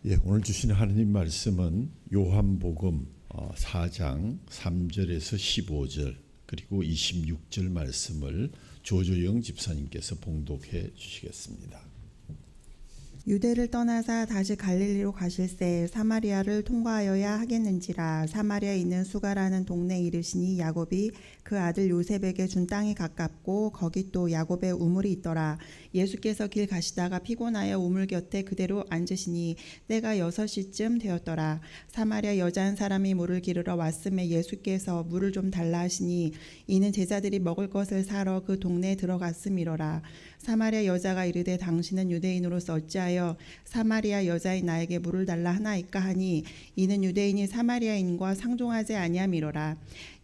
예, 오늘 주신 하나님 말씀은 요한복음 4장 3절에서 15절 그리고 26절 말씀을 조조영 집사님께서 봉독해 주시겠습니다. 유대를 떠나사 다시 갈릴리로 가실새 사마리아를 통과하여야 하겠는지라. 사마리아에 있는 수가라는 동네에 이르시니 야곱이 그 아들 요셉에게 준 땅이 가깝고 거기 또 야곱의 우물이 있더라. 예수께서 길 가시다가 피곤하여 우물 곁에 그대로 앉으시니 때가 6시쯤 되었더라. 사마리아 여자 한 사람이 물을 기르러 왔음에 예수께서 물을 좀 달라 하시니 이는 제자들이 먹을 것을 사러 그 동네에 들어갔음이로라. 사마리아 여자가 이르되 당신은 유대인으로서 어찌하여 사마리아 여자인 나에게 물을 달라 하나이까 하니 이는 유대인이 사마리아인과 상종하지 아니함이로라.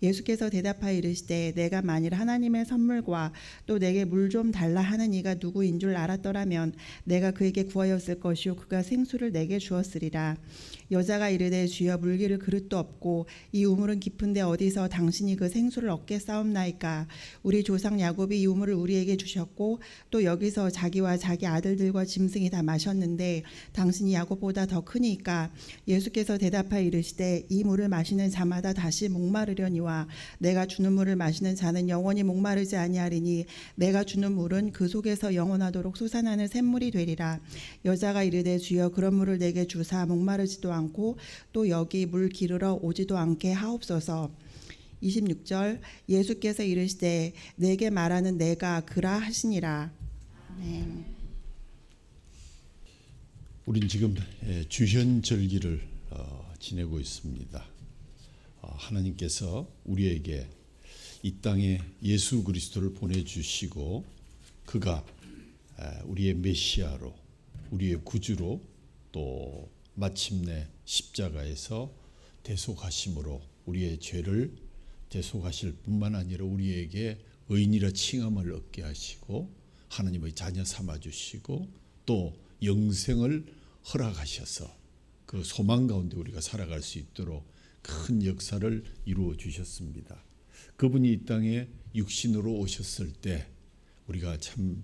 예수께서 대답하여 이르시되 내가 만일 하나님의 선물과 또 내게 물 좀 달라 하는 이가 누구인 줄 알았더라면 내가 그에게 구하였을 것이요 그가 생수를 내게 주었으리라. 여자가 이르되 주여 물기를 그릇도 없고 이 우물은 깊은데 어디서 당신이 그 생수를 얻겠사옵나이까. 우리 조상 야곱이 이 우물을 우리에게 주셨고 또 여기서 자기와 자기 아들들과 짐승이 다 마셨는데 당신이 야곱보다 더 크니까. 예수께서 대답하여 이르시되 이 물을 마시는 자마다 다시 목마르려니와 내가 주는 물을 마시는 자는 영원히 목마르지 아니하리니 내가 주는 물은 그 속에서 영원하도록 솟아나는 샘물이 되리라. 여자가 이르되 주여 그런 물을 내게 주사 목마르지도 않고 또 여기 물 기르러 오지도 않게 하옵소서. 26절 예수께서 이르시되 내게 말하는 내가 그라 하시니라. 아멘. 우린 지금 주현절기를 지내고 있습니다. 하나님께서 우리에게 이 땅에 예수 그리스도를 보내주시고 그가 우리의 메시아로 우리의 구주로 또 마침내 십자가에서 대속하심으로 우리의 죄를 대속하실 뿐만 아니라 우리에게 의인이라 칭함을 얻게 하시고 하나님의 자녀 삼아주시고 또 영생을 허락하셔서 그 소망 가운데 우리가 살아갈 수 있도록 큰 역사를 이루어 주셨습니다. 그분이 이 땅에 육신으로 오셨을 때 우리가 참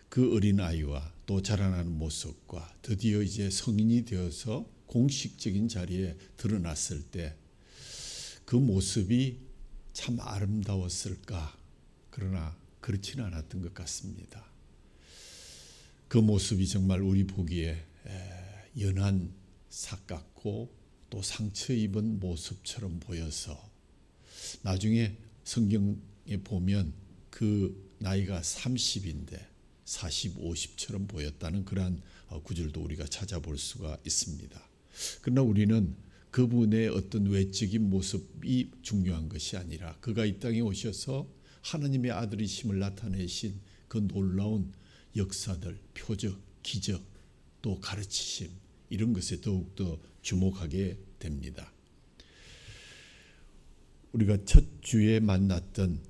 그 어린아이와 또 자라나는 모습과 드디어 이제 성인이 되어서 공식적인 자리에 드러났을 때 그 모습이 참 아름다웠을까? 그러나 그렇지는 않았던 것 같습니다. 그 모습이 정말 우리 보기에 연한 삭같고 또 상처 입은 모습처럼 보여서 나중에 성경에 보면 그 나이가 30인데 40, 50처럼 보였다는 그러한 구절도 우리가 찾아볼 수가 있습니다. 그러나 우리는 그분의 어떤 외적인 모습이 중요한 것이 아니라 그가 이 땅에 오셔서 하나님의 아들이심을 나타내신 그 놀라운 역사들, 표적, 기적, 또 가르치심 이런 것에 더욱더 주목하게 됩니다. 우리가 첫 주에 만났던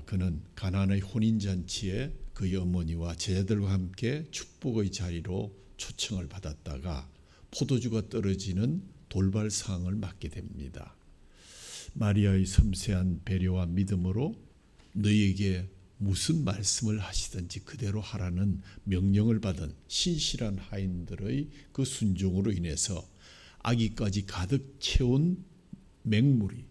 그는 가나안의 혼인잔치에 그의 어머니와 제자들과 함께 축복의 자리로 초청을 받았다가 포도주가 떨어지는 돌발 상황을 맞게 됩니다. 마리아의 섬세한 배려와 믿음으로 너희에게 무슨 말씀을 하시든지 그대로 하라는 명령을 받은 신실한 하인들의 그 순종으로 인해서 아기까지 가득 채운 맹물이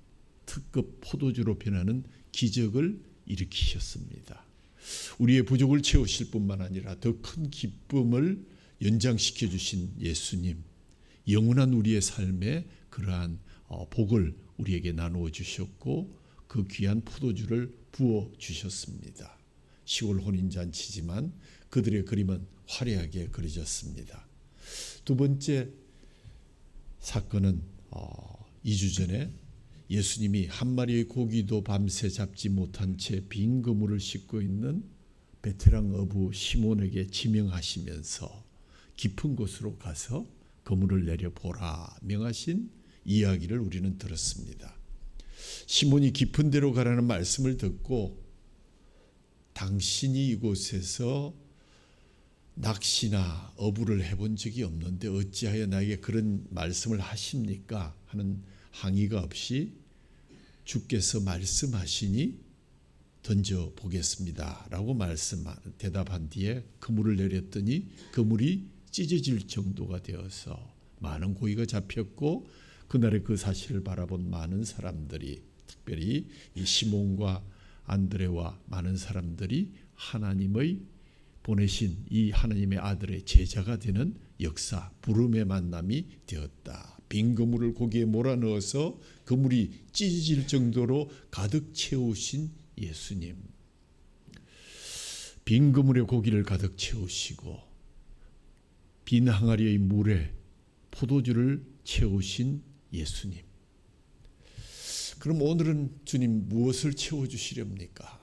특급 포도주로 변하는 기적을 일으키셨습니다. 우리의 부족을 채우실 뿐만 아니라 더 큰 기쁨을 연장시켜 주신 예수님, 영원한 우리의 삶에 그러한 복을 우리에게 나누어 주셨고 그 귀한 포도주를 부어 주셨습니다. 10월 혼인잔치지만 그들의 그림은 화려하게 그려졌습니다. 두 번째 사건은 2주 전에 예수님이 한 마리의 고기도 밤새 잡지 못한 채 빈 그물을 싣고 있는 베테랑 어부 시몬에게 지명하시면서 깊은 곳으로 가서 그물을 내려보라 명하신 이야기를 우리는 들었습니다. 시몬이 깊은 데로 가라는 말씀을 듣고 당신이 이곳에서 낚시나 어부를 해본 적이 없는데 어찌하여 나에게 그런 말씀을 하십니까? 하는 항의가 없이 주께서 말씀하시니 던져보겠습니다 라고 대답한 뒤에 그물을 내렸더니 그물이 찢어질 정도가 되어서 많은 고기가 잡혔고 그날의 그 사실을 바라본 많은 사람들이, 특별히 이 시몬과 안드레와 많은 사람들이 하나님의 보내신 이 하나님의 아들의 제자가 되는 역사, 부름의 만남이 되었다. 빈 그물을 고기에 몰아넣어서 그물이 찢어질 정도로 가득 채우신 예수님. 빈 그물에 고기를 가득 채우시고 빈 항아리의 물에 포도주를 채우신 예수님. 그럼 오늘은 주님 무엇을 채워주시렵니까?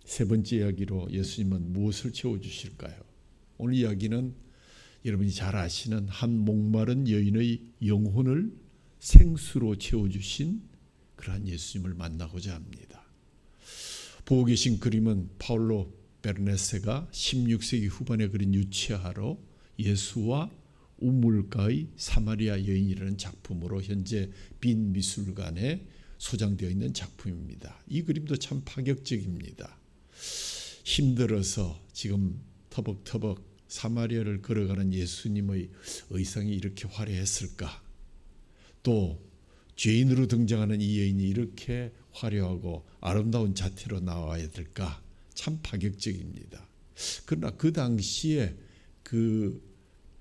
세 번째 이야기로 예수님은 무엇을 채워주실까요? 오늘 이야기는 여러분이 잘 아시는 한 목마른 여인의 영혼을 생수로 채워주신 그러한 예수님을 만나고자 합니다. 보고 계신 그림은 파울로 베르네세가 16세기 후반에 그린 유치화로 예수와 우물가의 사마리아 여인이라는 작품으로 현재 빈 미술관에 소장되어 있는 작품입니다. 이 그림도 참 파격적입니다. 힘들어서 지금 터벅터벅 사마리아를 걸어가는 예수님의 의상이 이렇게 화려했을까? 또 죄인으로 등장하는 이 여인이 이렇게 화려하고 아름다운 자태로 나와야 될까? 참 파격적입니다. 그러나 그 당시에 그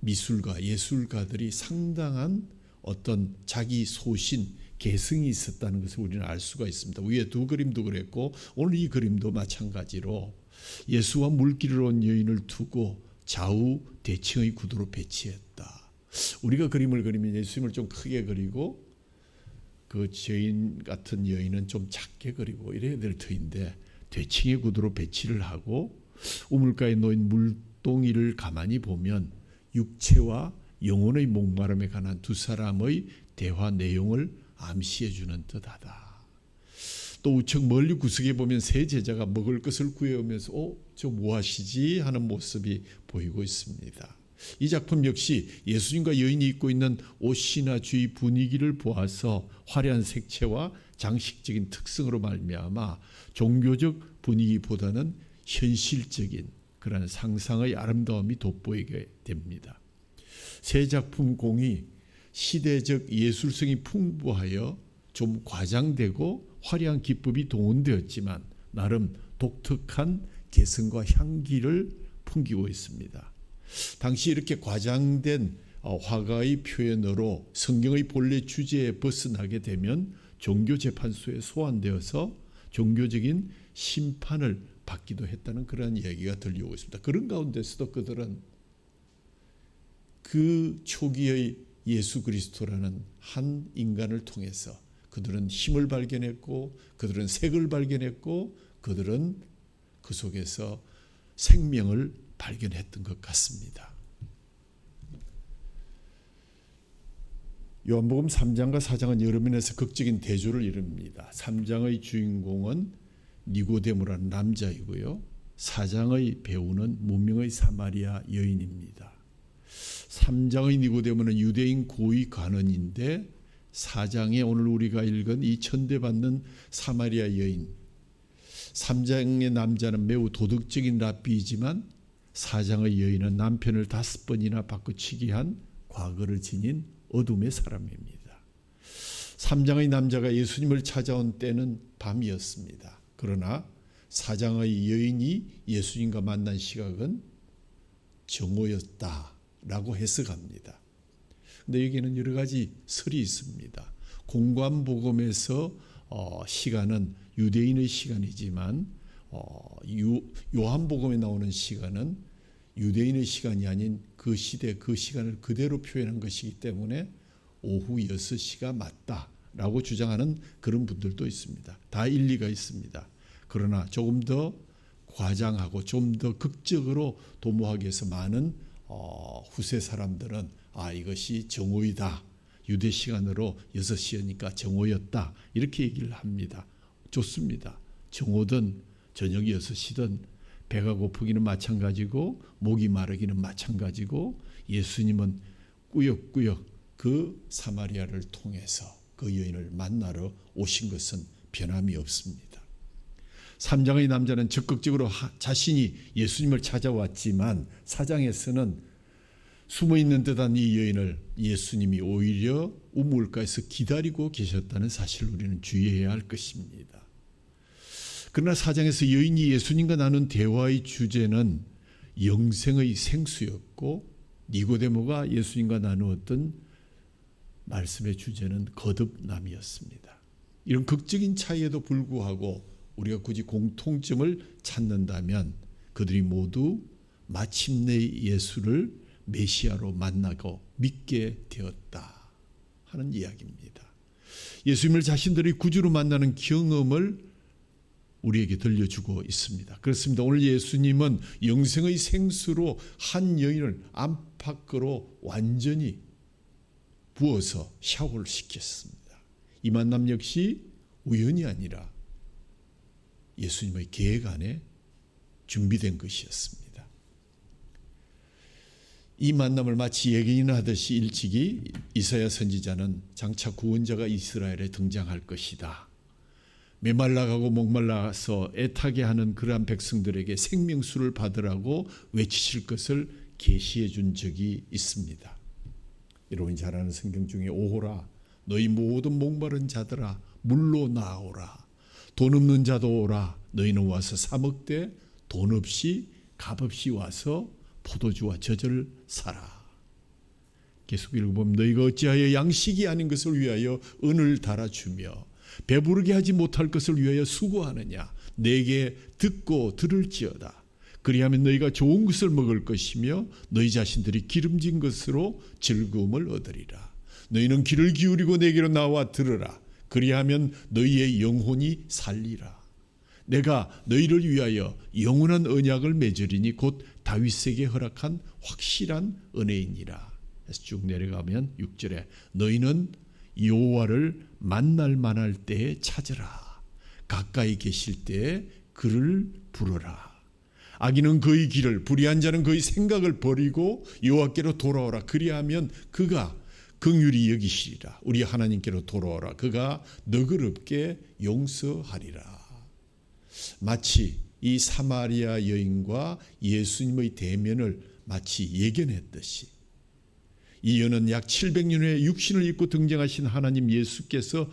미술가, 예술가들이 상당한 어떤 자기 소신, 개성이 있었다는 것을 우리는 알 수가 있습니다. 위에 두 그림도 그랬고 오늘 이 그림도 마찬가지로 예수와 물길을 온 여인을 두고 좌우 대칭의 구도로 배치했다. 우리가 그림을 그리면 예수님을 좀 크게 그리고 그 죄인 같은 여인은 좀 작게 그리고 이래야 될 터인데 대칭의 구도로 배치를 하고 우물가에 놓인 물동이를 가만히 보면 육체와 영혼의 목마름에 관한 두 사람의 대화 내용을 암시해 주는 듯하다. 또 우측 멀리 구석에 보면 세 제자가 먹을 것을 구해오면서 저 무엇이지 하는 모습이 보이고 있습니다. 이 작품 역시 예수님과 여인이 입고 있는 옷이나 주위 분위기를 보아서 화려한 색채와 장식적인 특성으로 말미암아 종교적 분위기보다는 현실적인 그런 상상의 아름다움이 돋보이게 됩니다. 세 작품 공이 시대적 예술성이 풍부하여 좀 과장되고 화려한 기법이 동원되었지만 나름 독특한 개성과 향기를 풍기고 있습니다. 당시 이렇게 과장된 화가의 표현으로 성경의 본래 주제에 벗어나게 되면 종교재판소에 소환되어서 종교적인 심판을 받기도 했다는 그런 얘기가 들려오고 있습니다. 그런 가운데서도 그들은 그 초기의 예수 그리스도라는 한 인간을 통해서 그들은 힘을 발견했고 그들은 색을 발견했고 그들은 그 속에서 생명을 발견했던 것 같습니다. 요한복음 3장과 4장은 여러 면에서 극적인 대조를 이룹니다. 3장의 주인공은 니고데모라는 남자이고요. 4장의 배우는 무명의 사마리아 여인입니다. 3장의 니고데모는 유대인 고위 관원인데 4장에 오늘 우리가 읽은 이 천대받는 사마리아 여인, 3장의 남자는 매우 도덕적인 랍비이지만 4장의 여인은 남편을 5번이나 바꿔치기 한 과거를 지닌 어둠의 사람입니다. 3장의 남자가 예수님을 찾아온 때는 밤이었습니다. 그러나 4장의 여인이 예수님과 만난 시각은 정오였다라고 해석합니다. 근데 여기는 여러 가지 설이 있습니다. 공관복음에서 시간은 유대인의 시간이지만 요한복음에 나오는 시간은 유대인의 시간이 아닌 그 시대 그 시간을 그대로 표현한 것이기 때문에 오후 6시가 맞다라고 주장하는 그런 분들도 있습니다. 다 일리가 있습니다. 그러나 조금 더 과장하고 좀 더 극적으로 도모하기 위해서 많은 후세 사람들은 이것이 정오이다. 유대 시간으로 6시니까 정오였다. 이렇게 얘기를 합니다. 좋습니다. 정오든 저녁 6시든 배가 고프기는 마찬가지고 목이 마르기는 마찬가지고 예수님은 꾸역꾸역 그 사마리아를 통해서 그 여인을 만나러 오신 것은 변함이 없습니다. 3장의 남자는 적극적으로 자신이 예수님을 찾아왔지만 4장에서는 숨어있는 듯한 이 여인을 예수님이 오히려 우물가에서 기다리고 계셨다는 사실을 우리는 주의해야 할 것입니다. 그러나 4장에서 여인이 예수님과 나눈 대화의 주제는 영생의 생수였고, 니고데모가 예수님과 나누었던 말씀의 주제는 거듭남이었습니다. 이런 극적인 차이에도 불구하고 우리가 굳이 공통점을 찾는다면 그들이 모두 마침내 예수를 메시아로 만나고 믿게 되었다 하는 이야기입니다. 예수님을 자신들의 구주로 만나는 경험을 우리에게 들려주고 있습니다. 그렇습니다. 오늘 예수님은 영생의 생수로 한 여인을 안팎으로 완전히 부어서 샤워를 시켰습니다. 이 만남 역시 우연이 아니라 예수님의 계획 안에 준비된 것이었습니다. 이 만남을 마치 예견하듯이 일찍이 이사야 선지자는 장차 구원자가 이스라엘에 등장할 것이다, 메말라가고 목말라서 애타게 하는 그러한 백성들에게 생명수를 받으라고 외치실 것을 계시해 준 적이 있습니다. 여러분이 잘 아는 성경 중에 오호라 너희 모든 목마른 자들아 물로 나오라, 돈 없는 자도 오라, 너희는 와서 사 먹되 돈 없이 값없이 와서 포도주와 젖을 사라. 계속 읽어보면 너희가 어찌하여 양식이 아닌 것을 위하여 은을 달아주며 배부르게 하지 못할 것을 위하여 수고하느냐. 내게 듣고 들을지어다. 그리하면 너희가 좋은 것을 먹을 것이며 너희 자신들이 기름진 것으로 즐거움을 얻으리라. 너희는 귀를 기울이고 내게로 나와 들으라. 그리하면 너희의 영혼이 살리라. 내가 너희를 위하여 영원한 언약을 맺으리니 곧 다윗에게 허락한 확실한 은혜이니라. 그래서 쭉 내려가면 6절에 너희는 여호와를 만날 만할 때에 찾으라. 가까이 계실 때에 그를 부르라. 악인은 그의 길을, 불의한 자는 그의 생각을 버리고 여호와께로 돌아오라. 그리하면 그가 긍휼히 여기시리라. 우리 하나님께로 돌아오라. 그가 너그럽게 용서하리라. 마치 이 사마리아 여인과 예수님의 대면을 마치 예견했듯이 이 여는 약 700년 후에 육신을 입고 등장하신 하나님 예수께서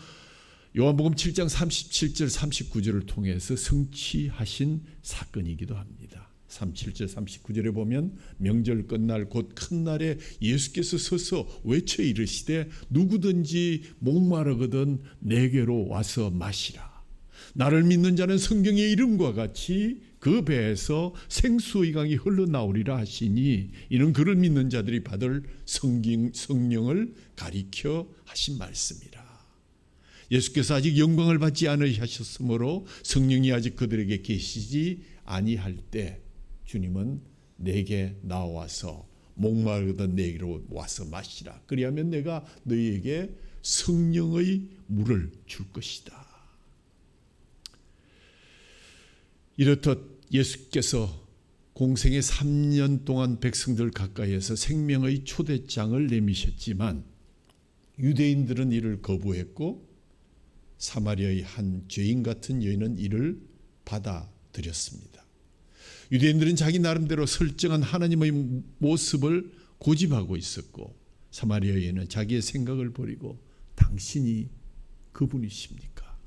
요한복음 7장 37절 39절을 통해서 성취하신 사건이기도 합니다. 37절 39절에 보면 명절 끝날 곧 큰 날에 예수께서 서서 외쳐 이르시되 누구든지 목마르거든 내게로 와서 마시라. 나를 믿는 자는 성경의 이름과 같이 그 배에서 생수의 강이 흘러나오리라 하시니 이는 그를 믿는 자들이 받을 성령을 가리켜 하신 말씀이라. 예수께서 아직 영광을 받지 않으셨으므로 성령이 아직 그들에게 계시지 아니할 때 주님은 내게 나와서 목마르던 내게로 와서 마시라. 그리하면 내가 너희에게 성령의 물을 줄 것이다. 이렇듯 예수께서 공생의 3년 동안 백성들 가까이에서 생명의 초대장을 내미셨지만 유대인들은 이를 거부했고 사마리아의 한 죄인 같은 여인은 이를 받아들였습니다. 유대인들은 자기 나름대로 설정한 하나님의 모습을 고집하고 있었고 사마리아 여인은 자기의 생각을 버리고 당신이 그분이십니까?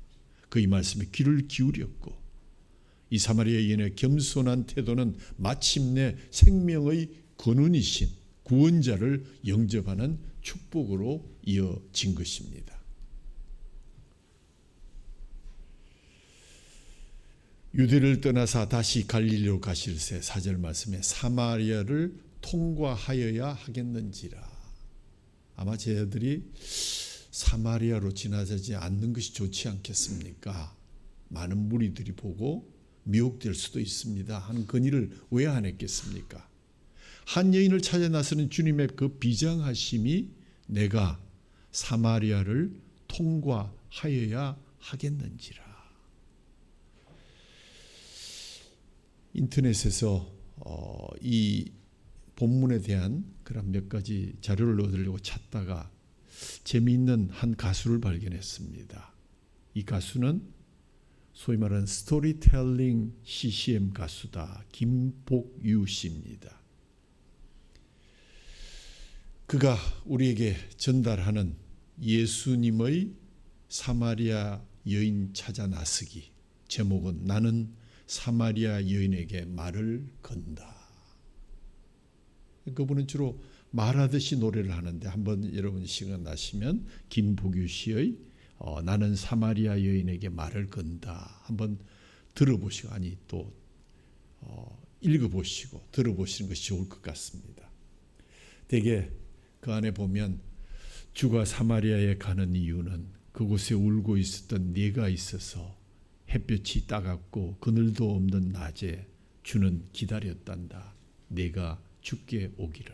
그의 말씀에 귀를 기울였고 이 사마리아 여인의 겸손한 태도는 마침내 생명의 근원이신 구원자를 영접하는 축복으로 이어진 것입니다. 유대를 떠나사 다시 갈릴리로 가실새 4절 말씀에 사마리아를 통과하여야 하겠는지라. 아마 저희들이 사마리아로 지나가지 않는 것이 좋지 않겠습니까? 많은 무리들이 보고 미혹될 수도 있습니다. 한 건의를 왜 안 했겠습니까? 한 여인을 찾아 나서는 주님의 그 비장하심이 내가 사마리아를 통과하여야 하겠는지라. 인터넷에서 이 본문에 대한 그런 몇 가지 자료를 얻으려고 찾다가 재미있는 한 가수를 발견했습니다. 이 가수는 소위 말하는 스토리텔링 CCM 가수다. 김복유 씨입니다. 그가 우리에게 전달하는 예수님의 사마리아 여인 찾아 나서기, 제목은 나는 사마리아 여인에게 말을 건다. 그분은 주로 말하듯이 노래를 하는데 한번 여러분 시간 나시면 김보규 씨의 나는 사마리아 여인에게 말을 건다 한번 들어보시고 아니 또 읽어보시고 들어보시는 것이 좋을 것 같습니다. 대개 그 안에 보면 주가 사마리아에 가는 이유는 그곳에 울고 있었던 네가 있어서 햇볕이 따갑고 그늘도 없는 낮에 주는 기다렸단다. 네가 주께 오기를.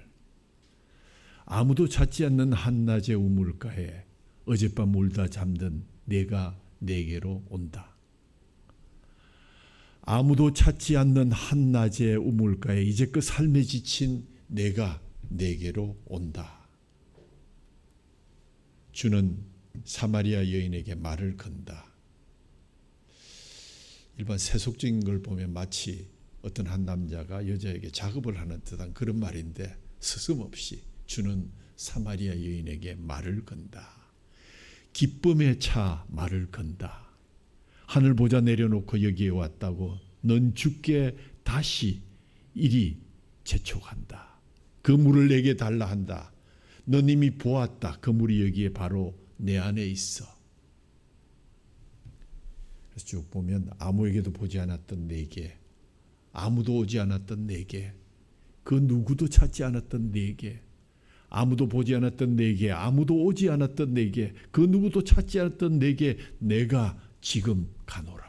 아무도 찾지 않는 한낮의 우물가에 어젯밤 울다 잠든 네가 내게로 온다. 아무도 찾지 않는 한낮의 우물가에 이제껏 삶에 지친 내가 내게로 온다. 주는 사마리아 여인에게 말을 건다. 일반 세속적인 걸 보면 마치 어떤 한 남자가 여자에게 작업을 하는 듯한 그런 말인데 스스럼없이 주는 사마리아 여인에게 말을 건다. 기쁨에 차 말을 건다. 하늘 보자 내려놓고 여기에 왔다고 넌 주께 다시 이리 재촉한다. 그 물을 내게 달라 한다. 넌 이미 보았다. 그 물이 여기에 바로 내 안에 있어. 그래서 쭉 보면 아무에게도 보지 않았던 내게, 아무도 오지 않았던 내게, 그 누구도 찾지 않았던 내게, 아무도 보지 않았던 내게, 아무도 오지 않았던 내게, 그 누구도 찾지 않았던 내게 내가 지금 가노라.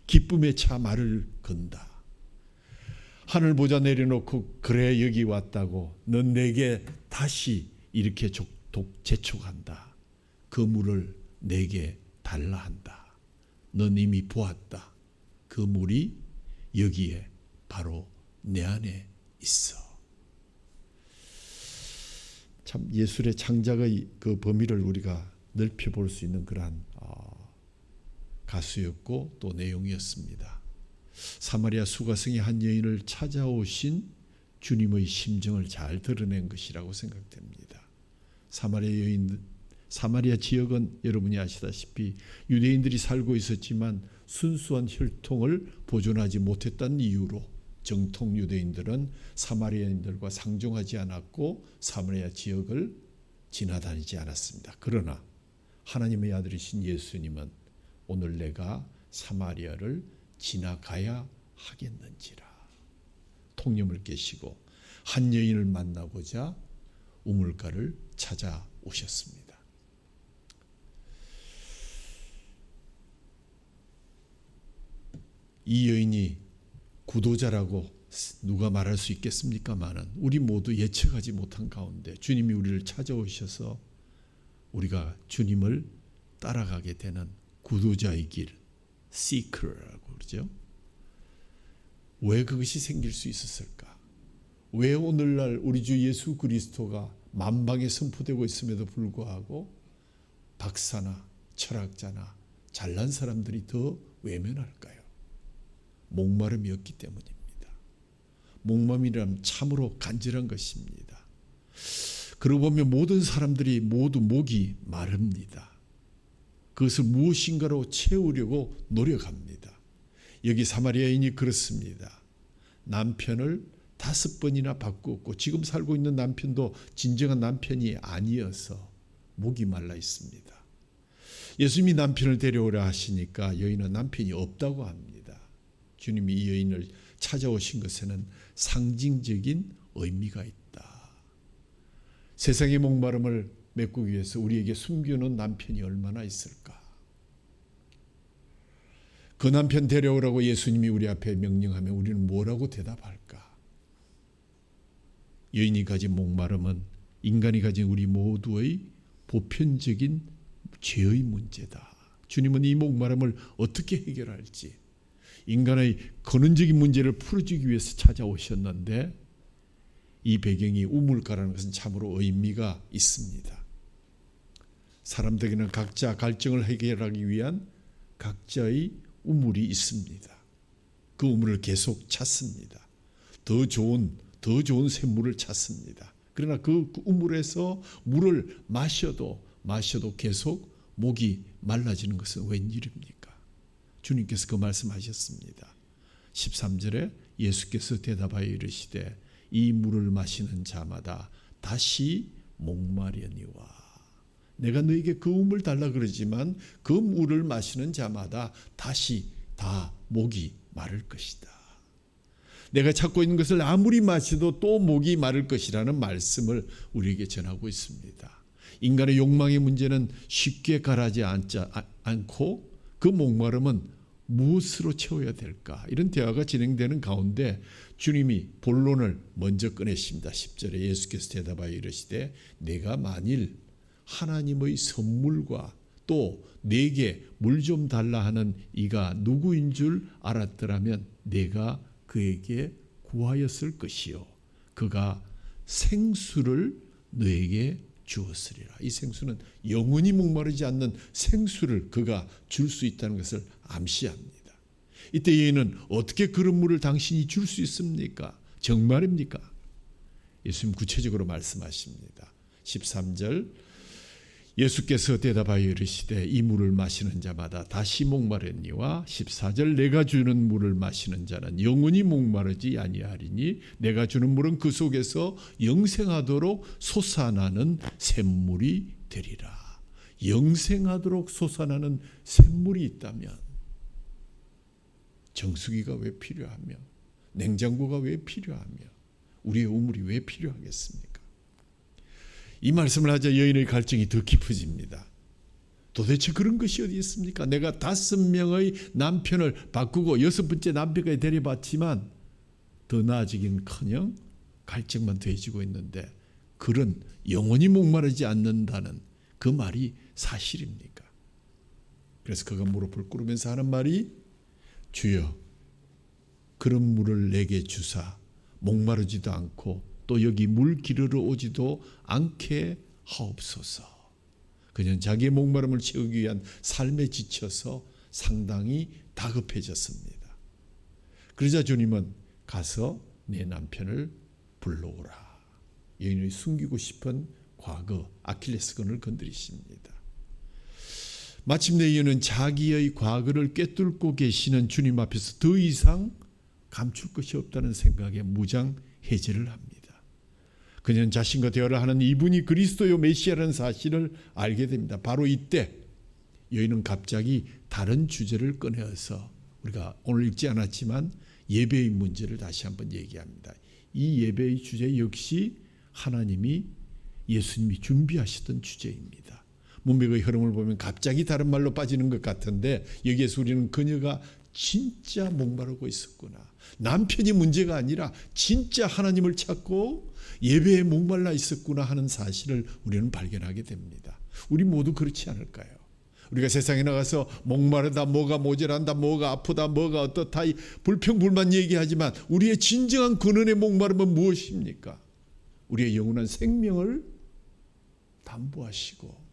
기쁨에 차 말을 건다. 하늘 보자 내려놓고 그래 여기 왔다고 넌 내게 다시 이렇게 재촉한다. 그 물을 내게 달라 한다. 넌 이미 보았다. 그 물이 여기에 바로 내 안에 있어. 참 예술의 창작의 그 범위를 우리가 넓혀볼 수 있는 그러한 가수였고 또 내용이었습니다. 사마리아 수가성의 한 여인을 찾아오신 주님의 심정을 잘 드러낸 것이라고 생각됩니다. 사마리아 지역은 여러분이 아시다시피 유대인들이 살고 있었지만 순수한 혈통을 보존하지 못했다는 이유로 정통 유대인들은 사마리아인들과 상종하지 않았고 사마리아 지역을 지나다니지 않았습니다. 그러나 하나님의 아들이신 예수님은 오늘 내가 사마리아를 지나가야 하겠는지라 통념을 깨시고 한 여인을 만나고자 우물가를 찾아오셨습니다. 이 여인이 구도자라고 누가 말할 수 있겠습니까마는 우리 모두 예측하지 못한 가운데 주님이 우리를 찾아오셔서 우리가 주님을 따라가게 되는 구도자의 길, seeker라고 그러죠. 왜 그것이 생길 수 있었을까? 왜 오늘날 우리 주 예수 그리스도가 만방에 선포되고 있음에도 불구하고 박사나 철학자나 잘난 사람들이 더 외면할까요? 목마름이 없기 때문입니다. 목마름이란 참으로 간절한 것입니다. 그러고 보면 모든 사람들이 모두 목이 마릅니다. 그것을 무엇인가로 채우려고 노력합니다. 여기 사마리아인이 그렇습니다. 남편을 5번이나 바꾸었고 지금 살고 있는 남편도 진정한 남편이 아니어서 목이 말라 있습니다. 예수님이 남편을 데려오라 하시니까 여인은 남편이 없다고 합니다. 주님이 이 여인을 찾아오신 것에는 상징적인 의미가 있다. 세상의 목마름을 메꾸기 위해서 우리에게 숨겨놓은 남편이 얼마나 있을까? 그 남편 데려오라고 예수님이 우리 앞에 명령하면 우리는 뭐라고 대답할까? 여인이 가진 목마름은 인간이 가진 우리 모두의 보편적인 죄의 문제다. 주님은 이 목마름을 어떻게 해결할지 인간의 근원적인 문제를 풀어주기 위해서 찾아오셨는데 이 배경이 우물가라는 것은 참으로 의미가 있습니다. 사람들에게는 각자 갈증을 해결하기 위한 각자의 우물이 있습니다. 그 우물을 계속 찾습니다. 더 좋은 샘물을 찾습니다. 그러나 그 우물에서 물을 마셔도 계속 목이 말라지는 것은 웬일입니까? 주님께서 그 말씀하셨습니다. 13절에 예수께서 대답하여 이르시되 이 물을 마시는 자마다 다시 목마르니와. 내가 너에게 그 우물 달라 그러지만 그 물을 마시는 자마다 다시 다 목이 마를 것이다. 내가 찾고 있는 것을 아무리 마셔도 또 목이 마를 것이라는 말씀을 우리에게 전하고 있습니다. 인간의 욕망의 문제는 쉽게 가라지 않고 그 목마름은 무엇으로 채워야 될까? 이런 대화가 진행되는 가운데 주님이 본론을 먼저 꺼내십니다. 10절에 예수께서 대답하여 이르시되 내가 만일 하나님의 선물과 또 내게 물 좀 달라 하는 이가 누구인 줄 알았더라면 내가 그에게 구하였을 것이요 그가 생수를 너에게 주었으리라. 이 생수는 영원히 목마르지 않는 생수를 그가 줄 수 있다는 것을 암시합니다. 이때 여인은 어떻게 그런 물을 당신이 줄 수 있습니까? 정말입니까? 예수님 구체적으로 말씀하십니다. 13절 예수께서 대답하여 이르시되 이 물을 마시는 자마다 다시 목마르니와 14절 내가 주는 물을 마시는 자는 영원히 목마르지 아니하리니 내가 주는 물은 그 속에서 영생하도록 솟아나는 샘물이 되리라. 영생하도록 솟아나는 샘물이 있다면 정수기가 왜 필요하며 냉장고가 왜 필요하며 우리의 우물이 왜 필요하겠습니까? 이 말씀을 하자 여인의 갈증이 더 깊어집니다. 도대체 그런 것이 어디 있습니까? 내가 5명의 남편을 바꾸고 6번째 남편까지 데려봤지만 더 나아지긴커녕 갈증만 더해지고 있는데 그런 영원히 목마르지 않는다는 그 말이 사실입니까? 그래서 그가 무릎을 꿇으면서 하는 말이 주여 그런 물을 내게 주사 목마르지도 않고 또 여기 물 기르러 오지도 않게 하옵소서. 그는 자기의 목마름을 채우기 위한 삶에 지쳐서 상당히 다급해졌습니다. 그러자 주님은 가서 내 남편을 불러오라. 여인이 숨기고 싶은 과거 아킬레스건을 건드리십니다. 마침내 여인은 자기의 과거를 꿰뚫고 계시는 주님 앞에서 더 이상 감출 것이 없다는 생각에 무장해제를 합니다. 그녀는 자신과 대화를 하는 이분이 그리스도요 메시아라는 사실을 알게 됩니다. 바로 이때 여인은 갑자기 다른 주제를 꺼내어서 우리가 오늘 읽지 않았지만 예배의 문제를 다시 한번 얘기합니다. 이 예배의 주제 역시 하나님이 예수님이 준비하셨던 주제입니다. 문맥의 흐름을 보면 갑자기 다른 말로 빠지는 것 같은데 여기에서 우리는 그녀가 진짜 목마르고 있었구나. 남편이 문제가 아니라 진짜 하나님을 찾고 예배에 목말라 있었구나 하는 사실을 우리는 발견하게 됩니다. 우리 모두 그렇지 않을까요? 우리가 세상에 나가서 목마르다, 뭐가 모자란다, 뭐가 아프다, 뭐가 어떻다 이 불평불만 얘기하지만 우리의 진정한 근원의 목마름은 무엇입니까? 우리의 영원한 생명을 담보하시고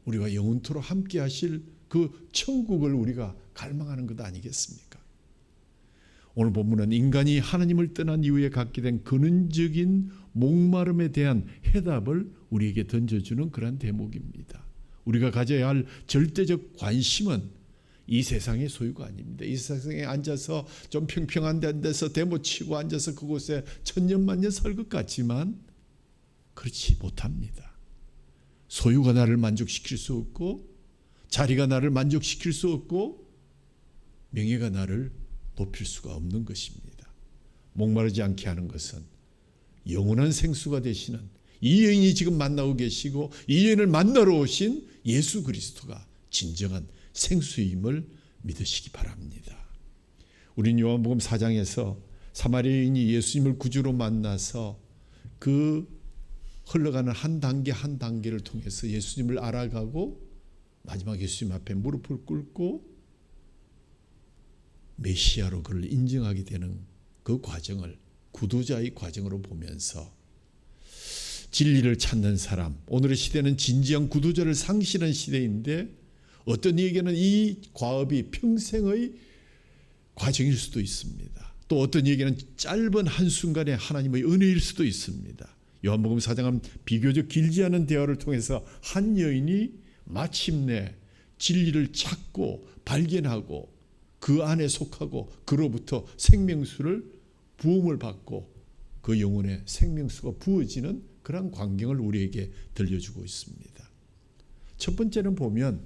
우리와 영원토록 함께 하실 그 천국을 우리가 갈망하는 것 아니겠습니까? 오늘 본문은 인간이 하나님을 떠난 이후에 갖게 된 근원적인 목마름에 대한 해답을 우리에게 던져주는 그런 대목입니다. 우리가 가져야 할 절대적 관심은 이 세상의 소유가 아닙니다. 이 세상에 앉아서 좀 평평한 데서 데모치고 앉아서 그곳에 천년만년 살 것 같지만 그렇지 못합니다. 소유가 나를 만족시킬 수 없고 자리가 나를 만족시킬 수 없고 명예가 나를 높일 수가 없는 것입니다. 목마르지 않게 하는 것은 영원한 생수가 되시는 이 여인이 지금 만나고 계시고 이 여인을 만나러 오신 예수 그리스도가 진정한 생수임을 믿으시기 바랍니다. 우린 요한복음 4장에서 사마리아 여인이 예수님을 구주로 만나서 그 흘러가는 한 단계 한 단계를 통해서 예수님을 알아가고 마지막 예수님 앞에 무릎을 꿇고 메시아로 그를 인정하게 되는 그 과정을 구도자의 과정으로 보면서 진리를 찾는 사람, 오늘의 시대는 진지한 구도자를 상실한 시대인데 어떤 이에게는 이 과업이 평생의 과정일 수도 있습니다. 또 어떤 얘기는 짧은 한순간의 하나님의 은혜일 수도 있습니다. 요한복음 4장은 비교적 길지 않은 대화를 통해서 한 여인이 마침내 진리를 찾고 발견하고 그 안에 속하고 그로부터 생명수를 부음을 받고 그 영혼에 생명수가 부어지는 그런 광경을 우리에게 들려주고 있습니다. 첫 번째는 보면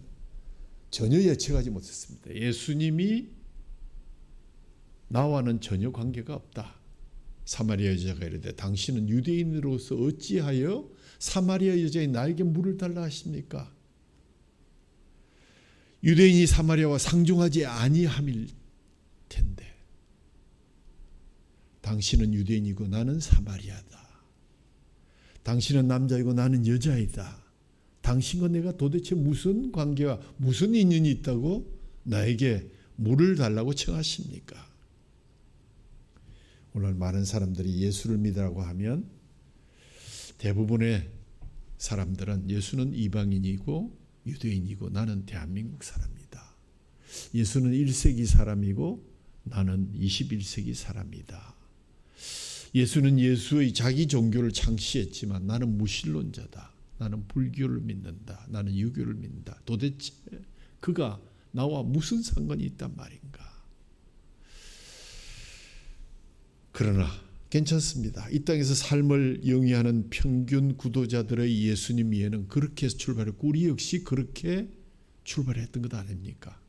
전혀 예측하지 못했습니다. 예수님이 나와는 전혀 관계가 없다. 사마리아 여자가 이르되 당신은 유대인으로서 어찌하여 사마리아 여자인 나에게 물을 달라 하십니까? 유대인이 사마리아와 상종하지 아니함일 텐데 당신은 유대인이고 나는 사마리아다. 당신은 남자이고 나는 여자이다. 당신과 내가 도대체 무슨 관계와 무슨 인연이 있다고 나에게 물을 달라고 청하십니까? 오늘 많은 사람들이 예수를 믿으라고 하면 대부분의 사람들은 예수는 이방인이고 유대인이고 나는 대한민국 사람이다. 예수는 1세기 사람이고 나는 21세기 사람이다. 예수는 예수의 자기 종교를 창시했지만 나는 무신론자다. 나는 불교를 믿는다. 나는 유교를 믿는다. 도대체 그가 나와 무슨 상관이 있단 말인가? 그러나 괜찮습니다. 이 땅에서 삶을 영위하는 평균 구도자들의 예수님 이해는 그렇게 출발했고 우리 역시 그렇게 출발했던 것 아닙니까?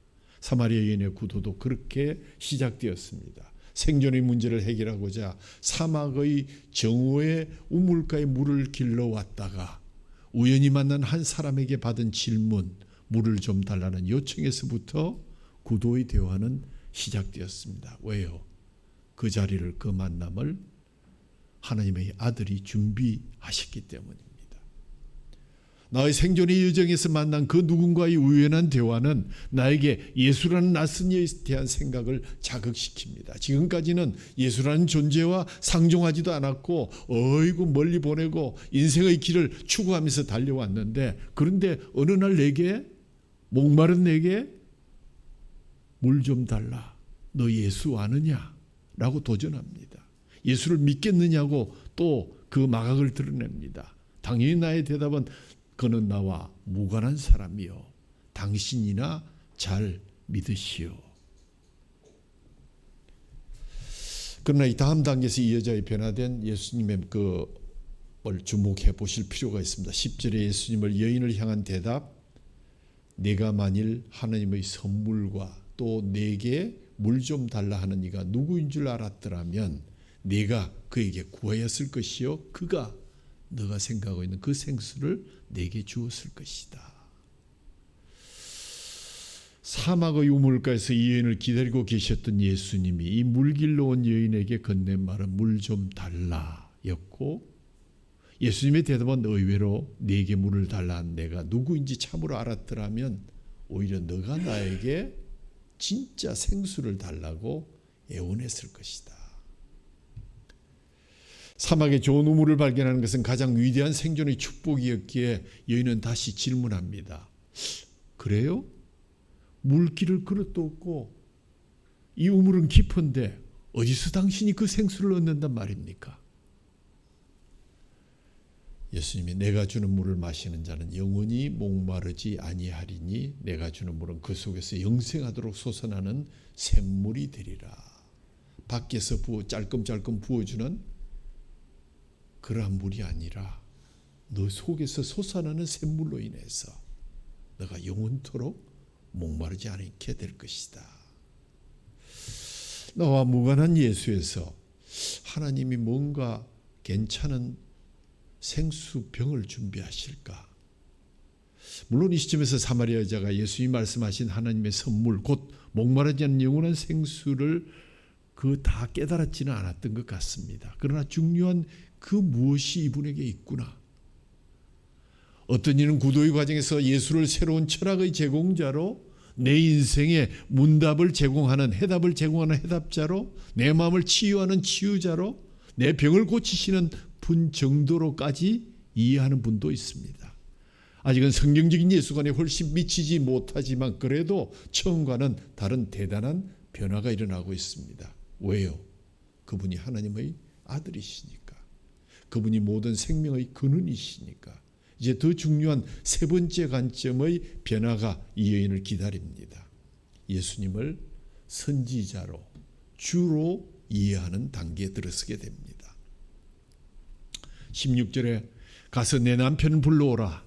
사마리아 여인의 구도도 그렇게 시작되었습니다. 생존의 문제를 해결하고자 사막의 정오의 우물가에 물을 길러왔다가 우연히 만난 한 사람에게 받은 질문, 물을 좀 달라는 요청에서부터 구도의 대화는 시작되었습니다. 왜요? 그 자리를, 그 만남을 하나님의 아들이 준비하셨기 때문입니다. 나의 생존의 여정에서 만난 그 누군가의 우연한 대화는 나에게 예수라는 낯선 이에 대한 생각을 자극시킵니다. 지금까지는 예수라는 존재와 상종하지도 않았고 어이구 멀리 보내고 인생의 길을 추구하면서 달려왔는데 그런데 어느 날 내게 목마른 내게 물 좀 달라. 너 예수 아느냐? 라고 도전합니다. 예수를 믿겠느냐고 또 그 마각을 드러냅니다. 당연히 나의 대답은 그는 나와 무관한 사람이요. 당신이나 잘 믿으시오. 그러나 이 다음 단계에서 이 여자의 변화된 예수님의 그걸 주목해 보실 필요가 있습니다. 10절에 예수님을 여인을 향한 대답, 내가 만일 하나님의 선물과 또 내게 물 좀 달라 하는 이가 누구인 줄 알았더라면 내가 그에게 구하였을 것이요 그가 너가 생각하고 있는 그 생수를 내게 주었을 것이다. 사막의 우물가에서 이 여인을 기다리고 계셨던 예수님이 이 물 길러 온 여인에게 건넨 말은 물 좀 달라 였고 예수님의 대답은 의외로 내게 물을 달라 한 내가 누구인지 참으로 알았더라면 오히려 너가 나에게 진짜 생수를 달라고 애원했을 것이다. 사막에 좋은 우물을 발견하는 것은 가장 위대한 생존의 축복이었기에 여인은 다시 질문합니다. 그래요? 물길을 그릇도 없고 이 우물은 깊은데 어디서 당신이 그 생수를 얻는단 말입니까? 예수님이 내가 주는 물을 마시는 자는 영원히 목마르지 아니하리니 내가 주는 물은 그 속에서 영생하도록 솟아나는 샘물이 되리라. 밖에서 짤끔짤끔 부어주는 그러한 물이 아니라 너 속에서 솟아나는 샘물로 인해서 너가 영원토록 목마르지 않게 될 것이다. 나와 무관한 예수에서 하나님이 뭔가 괜찮은 생수병을 준비하실까? 물론 이 시점에서 사마리아 여자가 예수님이 말씀하신 하나님의 선물 곧 목마르지 않는 영원한 생수를 다 깨달았지는 않았던 것 같습니다. 그러나 중요한 그 무엇이 이분에게 있구나. 어떤 이는 구도의 과정에서 예수를 새로운 철학의 제공자로 내 인생의 문답을 제공하는 해답을 제공하는 해답자로 내 마음을 치유하는 치유자로 내 병을 고치시는 분 정도로까지 이해하는 분도 있습니다. 아직은 성경적인 예수관에 훨씬 미치지 못하지만 그래도 처음과는 다른 대단한 변화가 일어나고 있습니다. 왜요? 그분이 하나님의 아들이시니까. 그분이 모든 생명의 근원이시니까. 이제 더 중요한 세 번째 관점의 변화가 이 여인을 기다립니다. 예수님을 선지자로, 주로 이해하는 단계에 들어서게 됩니다. 16절에 가서 내 남편을 불러오라.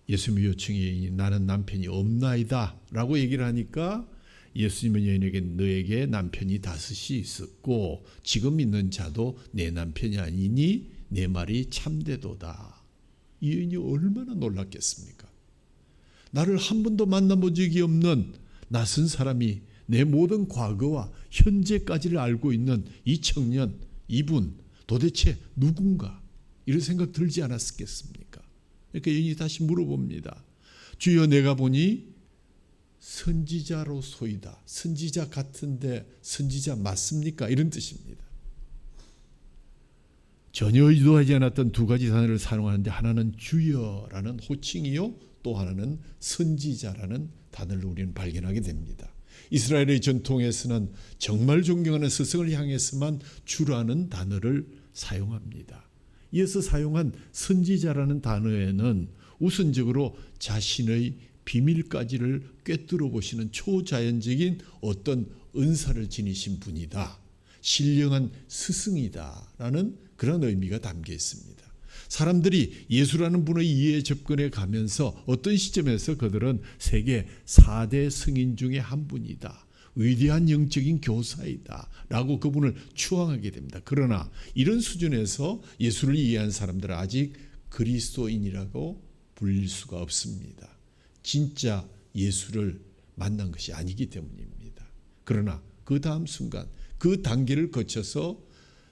예수님의 요청이 나는 남편이 없나이다 라고 얘기를 하니까 예수님은 여인에게 너에게 남편이 5이 있었고 지금 있는 자도 내 남편이 아니니 내 말이 참되도다. 이 여인이 얼마나 놀랐겠습니까? 나를 한 번도 만나본 적이 없는 낯선 사람이 내 모든 과거와 현재까지를 알고 있는 이 청년, 이분 도대체 누군가? 이런 생각 들지 않았겠습니까? 그러니까 여인이 다시 물어봅니다. 주여 내가 보니 선지자로소이다. 선지자 같은데 선지자 맞습니까? 이런 뜻입니다. 전혀 의도하지 않았던 두 가지 단어를 사용하는데 하나는 주여라는 호칭이요, 또 하나는 선지자라는 단어를 우리는 발견하게 됩니다. 이스라엘의 전통에서는 정말 존경하는 스승을 향해서만 주라는 단어를 사용합니다. 이어서 사용한 선지자라는 단어에는 우선적으로 자신의 비밀까지를 꿰뚫어 보시는 초자연적인 어떤 은사를 지니신 분이다. 신령한 스승이다라는 그런 의미가 담겨 있습니다. 사람들이 예수라는 분의 이해에 접근해 가면서 어떤 시점에서 그들은 세계 4대 성인 중에 한 분이다. 위대한 영적인 교사이다 라고 그분을 추앙하게 됩니다. 그러나 이런 수준에서 예수를 이해한 사람들은 아직 그리스도인이라고 불릴 수가 없습니다. 진짜 예수를 만난 것이 아니기 때문입니다. 그러나 그 다음 순간, 그 단계를 거쳐서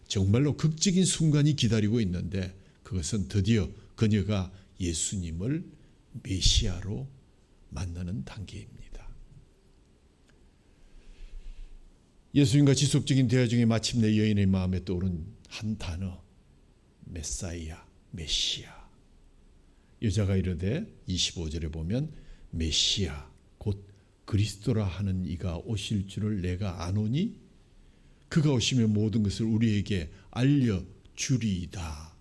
정말로 극적인 순간이 기다리고 있는데 그것은 드디어 그녀가 예수님을 메시아로 만나는 단계입니다. 예수님과 지속적인 대화 중에 마침내 여인의 마음에 떠오른 한 단어, 메사이아, 메시아. 여자가 이르되 25절에 보면 메시아 곧 그리스도라 하는 이가 오실 줄을 내가 아노니 그가 오시면 모든 것을 우리에게 알려주리이다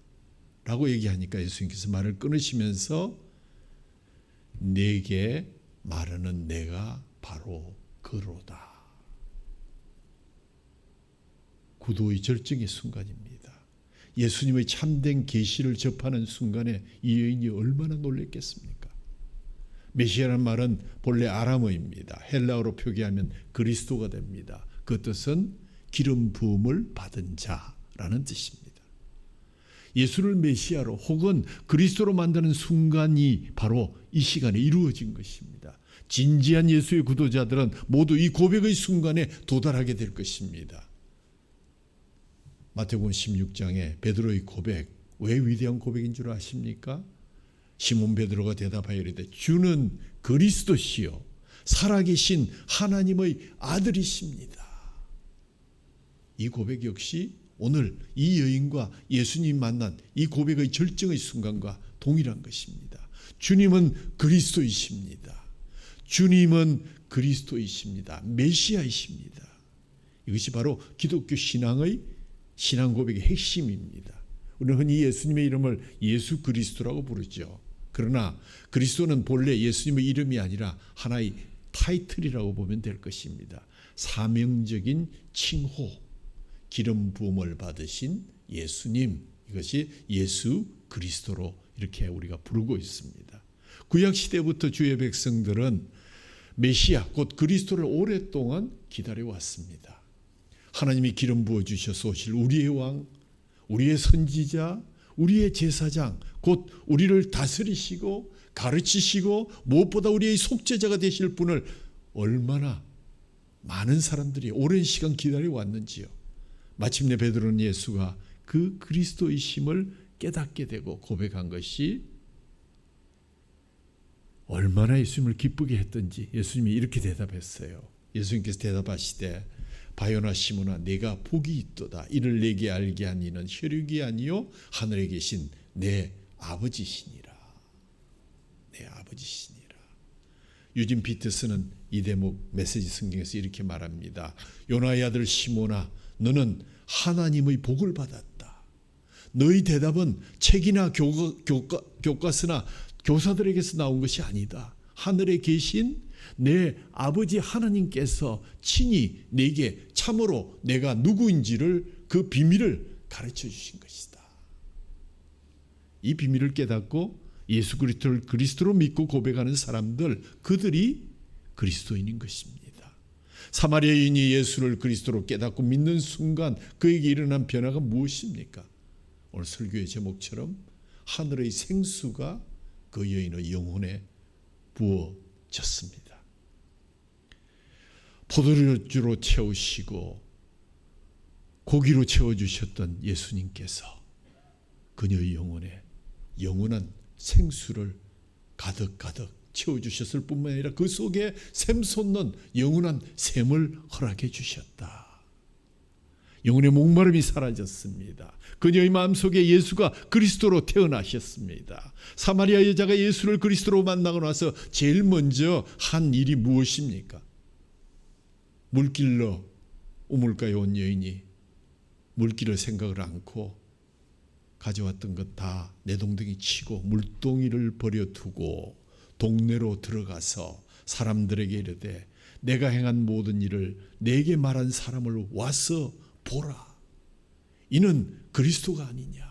라고 얘기하니까 예수님께서 말을 끊으시면서 내게 말하는 내가 바로 그로다. 구도의 절정의 순간입니다. 예수님의 참된 계시를 접하는 순간에 이 여인이 얼마나 놀랐겠습니까? 메시아라는 말은 본래 아람어입니다. 헬라어로 표기하면 그리스도가 됩니다. 그 뜻은 기름 부음을 받은 자라는 뜻입니다. 예수를 메시아로 혹은 그리스도로 만드는 순간이 바로 이 시간에 이루어진 것입니다. 진지한 예수의 구도자들은 모두 이 고백의 순간에 도달하게 될 것입니다. 마태복음 16장에 베드로의 고백, 왜 위대한 고백인 줄 아십니까? 시몬 베드로가 대답하여 이르되 주는 그리스도시요 살아계신 하나님의 아들이십니다. 이 고백 역시 오늘 이 여인과 예수님 만난 이 고백의 절정의 순간과 동일한 것입니다. 주님은 그리스도이십니다. 주님은 그리스도이십니다. 메시아이십니다. 이것이 바로 기독교 신앙의 신앙 고백의 핵심입니다. 우리는 흔히 예수님의 이름을 예수 그리스도라고 부르죠. 그러나 그리스도는 본래 예수님의 이름이 아니라 하나의 타이틀이라고 보면 될 것입니다. 사명적인 칭호, 기름 부음을 받으신 예수님, 이것이 예수 그리스도로 이렇게 우리가 부르고 있습니다. 구약 시대부터 주의 백성들은 메시아 곧 그리스도를 오랫동안 기다려왔습니다. 하나님이 기름 부어 주셔서 오실 우리의 왕, 우리의 선지자, 우리의 제사장, 곧 우리를 다스리시고 가르치시고 무엇보다 우리의 속죄자가 되실 분을 얼마나 많은 사람들이 오랜 시간 기다려왔는지요. 마침내 베드로는 예수가 그 그리스도이심을 깨닫게 되고 고백한 것이 얼마나 예수님을 기쁘게 했던지 예수님이 이렇게 대답했어요. 예수님께서 대답하시되 바요나 시몬아 내가 복이 있도다. 이를 내게 알게 한 이는 혈육이 아니요 하늘에 계신 내 아버지시니라. 내 아버지시니라. 유진 피터스는 이 대목 메시지 성경에서 이렇게 말합니다. 요나의 아들 시몬아 너는 하나님의 복을 받았다. 너의 대답은 책이나 교과서나 교사들에게서 나온 것이 아니다. 하늘에 계신 내 아버지 하나님께서 친히 내게 참으로 내가 누구인지를 그 비밀을 가르쳐 주신 것이다. 이 비밀을 깨닫고 예수 그리스도를 그리스도로 믿고 고백하는 사람들, 그들이 그리스도인인 것입니다. 사마리아 여인이 예수를 그리스도로 깨닫고 믿는 순간 그에게 일어난 변화가 무엇입니까? 오늘 설교의 제목처럼 하늘의 생수가 그 여인의 영혼에 부어졌습니다. 포도주로 채우시고 고기로 채워주셨던 예수님께서 그녀의 영혼에 영원한 생수를 가득가득 채워주셨을 뿐만 아니라 그 속에 샘솟는 영원한 샘을 허락해 주셨다. 영혼의 목마름이 사라졌습니다. 그녀의 마음속에 예수가 그리스도로 태어나셨습니다. 사마리아 여자가 예수를 그리스도로 만나고 나서 제일 먼저 한 일이 무엇입니까? 물길로 우물가에 온 여인이 물길을 생각을 않고 가져왔던 것 다 내동댕이 치고 물동이를 버려두고 동네로 들어가서 사람들에게 이르되 내가 행한 모든 일을 내게 말한 사람을 와서 보라. 이는 그리스도가 아니냐.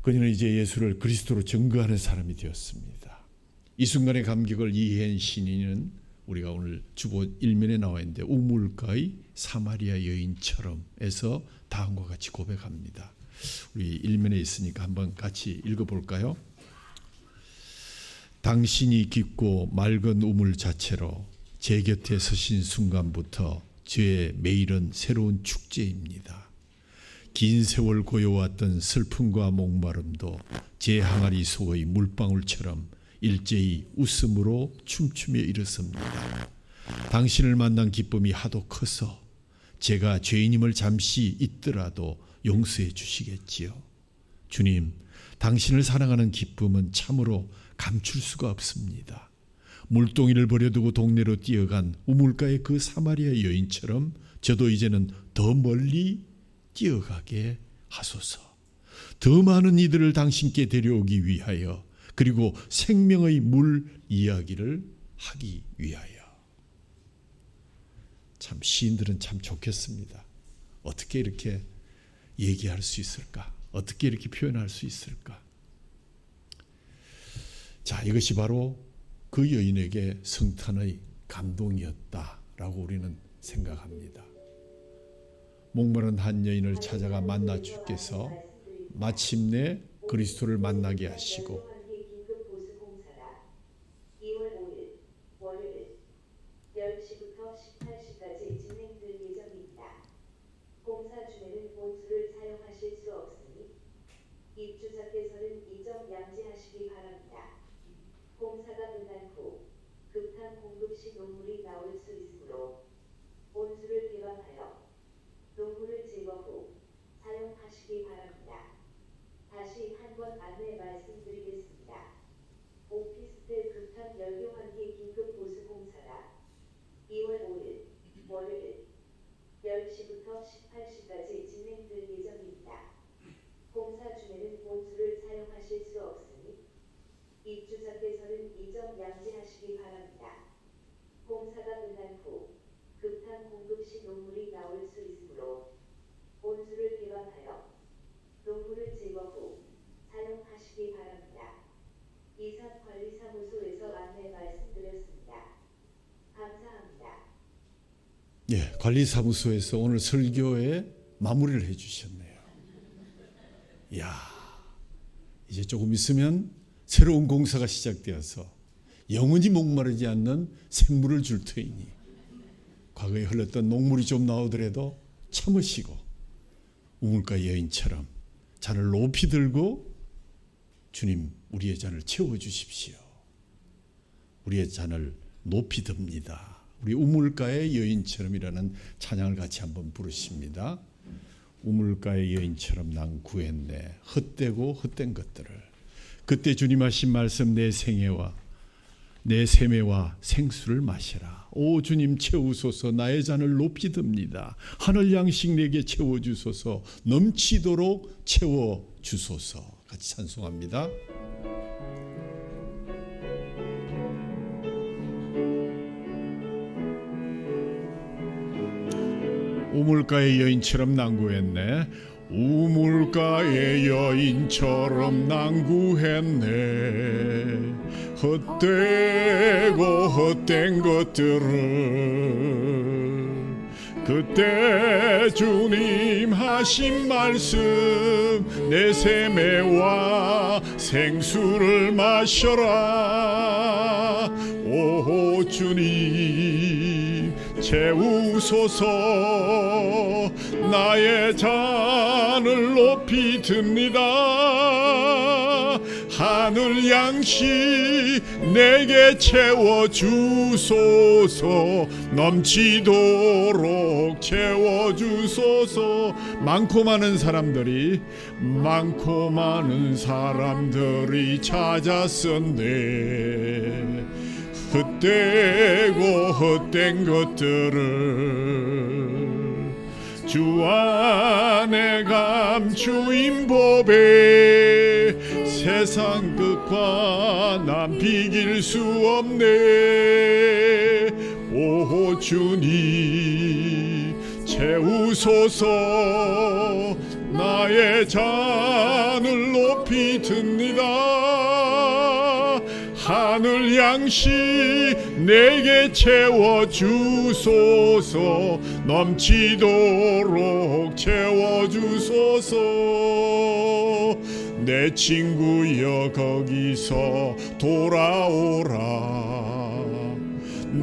그녀는 이제 예수를 그리스도로 증거하는 사람이 되었습니다. 이 순간의 감격을 이해한 신인은 우리가 오늘 주보 1면에 나와 있는데 우물가의 사마리아 여인처럼 해서 다음과 같이 고백합니다. 우리 1면에 있으니까 한번 같이 읽어볼까요? 당신이 깊고 맑은 우물 자체로 제 곁에 서신 순간부터 저의 매일은 새로운 축제입니다. 긴 세월 고여왔던 슬픔과 목마름도 제 항아리 속의 물방울처럼 일제히 웃음으로 춤추며 일어섭니다. 당신을 만난 기쁨이 하도 커서 제가 죄인임을 잠시 잊더라도 용서해 주시겠지요. 주님, 당신을 사랑하는 기쁨은 참으로 감출 수가 없습니다. 물동이를 버려두고 동네로 뛰어간 우물가의 그 사마리아 여인처럼 저도 이제는 더 멀리 뛰어가게 하소서. 더 많은 이들을 당신께 데려오기 위하여 그리고 생명의 물 이야기를 하기 위하여. 참 시인들은 참 좋겠습니다. 어떻게 이렇게 얘기할 수 있을까? 어떻게 이렇게 표현할 수 있을까? 자, 이것이 바로 그 여인에게 성탄의 감동이었다라고 우리는 생각합니다. 목마른 한 여인을 찾아가 만나 주께서 마침내 그리스도를 만나게 하시고 2월 5일 월요일 10시부터 18시까지 진행될 예정입니다. 공사 중에는 온수를 사용하실 수 없으니 입주자께서는 이 점 양지하시기 바랍니다. 공사가 끝난 후 급한 공급 시 녹물이 나올 수 있으므로 온수를 개방하여 녹물을 제거 후 사용하시기 바랍니다. 다시 한번 안내 말씀드리겠습니다. 오피스텔 급한 열교 환기 긴급 보수 공사가 2월 5일 월요일 10시부터 18시까지 진행될 예정입니다. 공사 중에는 온수를 사용하실 수 없으니 입주자께서는 이 점 양지하시기 바랍니다. 공사가 끝난 후 급한 공급 시 녹물이 나올 수 있으므로 온수를 개방하여 녹물을 제거 후 사용하시기 바랍니다. 이상 관리사무소에서 안내 말씀드렸습니다. 감사합니다. 예, 관리사무소에서 오늘 설교에 마무리를 해주셨네요. 이야, 이제 조금 있으면 새로운 공사가 시작되어서 영원히 목마르지 않는 샘물을 줄 터이니 과거에 흘렀던 녹물이 좀 나오더라도 참으시고 우물가 여인처럼 잔을 높이 들고 주님, 우리의 잔을 채워주십시오. 우리의 잔을 높이 듭니다. 우리 우물가의 여인처럼이라는 찬양을 같이 한번 부르십니다. 우물가의 여인처럼 난 구했네. 헛되고 헛된 것들을. 그때 주님 하신 말씀 내 생애와 내 세매와 생수를 마시라. 오 주님 채우소서. 나의 잔을 높이 듭니다. 하늘 양식 내게 채워주소서. 넘치도록 채워주소서. 같이 찬송합니다. 우물가의 여인처럼 난구했네. 우물가의 여인처럼 난구했네. 헛되고 헛된 것들을 그때 주님 하신 말씀 내 세매와 생수를 마셔라. 오 주님 채우소서. 나의 잔을 높이 듭니다. 하늘 양식 내게 채워주소서. 넘치도록 채워주소서. 많고 많은 사람들이 찾았었네. 헛되고 헛된 것들을 주 안에 감추인 법에 세상 끝과 난 비길 수 없네. 오 주님 채우소서. 나의 잔을 높이 듭니다. 하늘 양식 내게 채워주소서. 넘치도록 채워주소서. 내 친구여 거기서 돌아오라.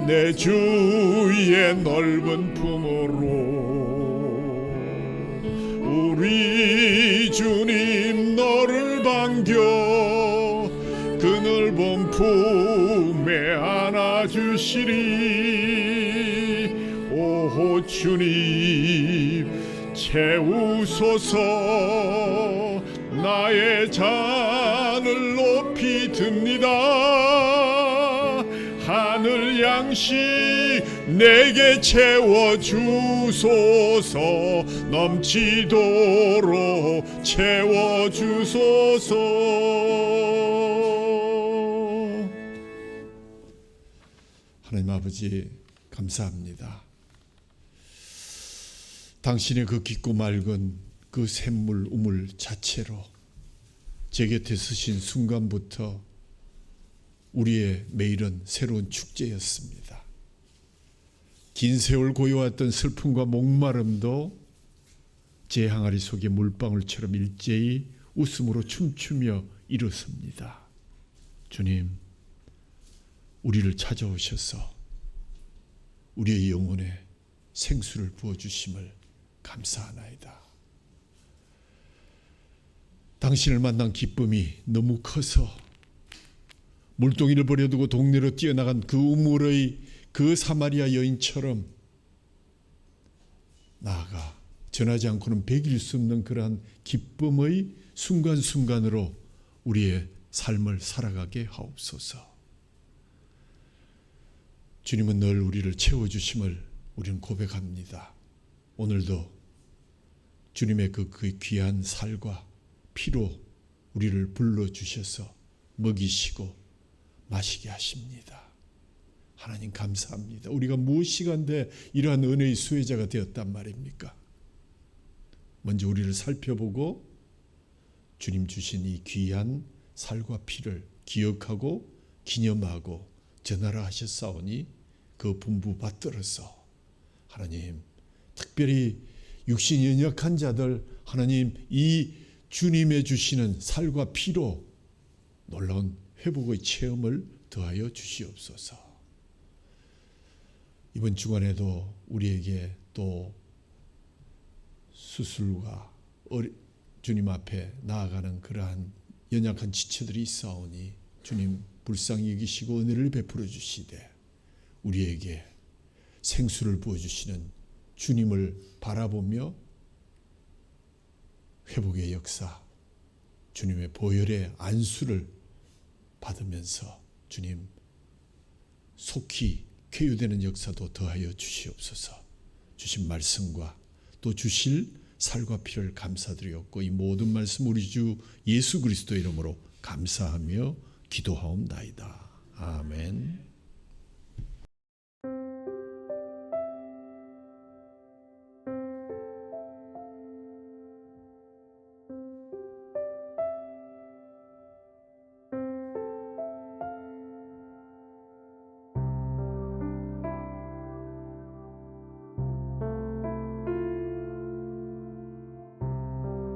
내 주의 넓은 품으로 우리 주님 너를 반겨 그 넓은 품에 안아주시리. 오 주님 채우소서. 나의 잔을 높이 듭니다. 하늘 양식 내게 채워주소서. 넘치도록 채워주소서. 하나님 아버지 감사합니다. 당신의 그 깊고 맑은 그 샘물 우물 자체로 제 곁에 서신 순간부터 우리의 매일은 새로운 축제였습니다. 긴 세월 고요했던 슬픔과 목마름도 제 항아리 속의 물방울처럼 일제히 웃음으로 춤추며 일어섭니다. 주님, 우리를 찾아오셔서 우리의 영혼에 생수를 부어주심을 감사하나이다. 당신을 만난 기쁨이 너무 커서 물동이를 버려두고 동네로 뛰어나간 그 우물의 그 사마리아 여인처럼 나아가 전하지 않고는 배길 수 없는 그러한 기쁨의 순간순간으로 우리의 삶을 살아가게 하옵소서. 주님은 늘 우리를 채워주심을 우리는 고백합니다. 오늘도 주님의 그 귀한 살과 피로 우리를 불러주셔서 먹이시고 마시게 하십니다. 하나님 감사합니다. 우리가 무엇이간데 이러한 은혜의 수혜자가 되었단 말입니까? 먼저 우리를 살펴보고 주님 주신 이 귀한 살과 피를 기억하고 기념하고 전하라 하셨사오니 그 분부 받들어서 하나님 특별히 육신이 연약한 자들 하나님 이 주님의 주시는 살과 피로 놀라운 회복의 체험을 더하여 주시옵소서. 이번 주간에도 우리에게 또 수술과 주님 앞에 나아가는 그러한 연약한 지체들이 있사오니 주님 불쌍히 여기시고 은혜를 베풀어 주시되 우리에게 생수를 부어주시는 주님을 바라보며 회복의 역사, 주님의 보혈의 안수를 받으면서 주님 속히 쾌유되는 역사도 더하여 주시옵소서. 주신 말씀과 또 주실 살과 피를 감사드리옵고 이 모든 말씀 우리 주 예수 그리스도 이름으로 감사하며 기도하옵나이다. 아멘.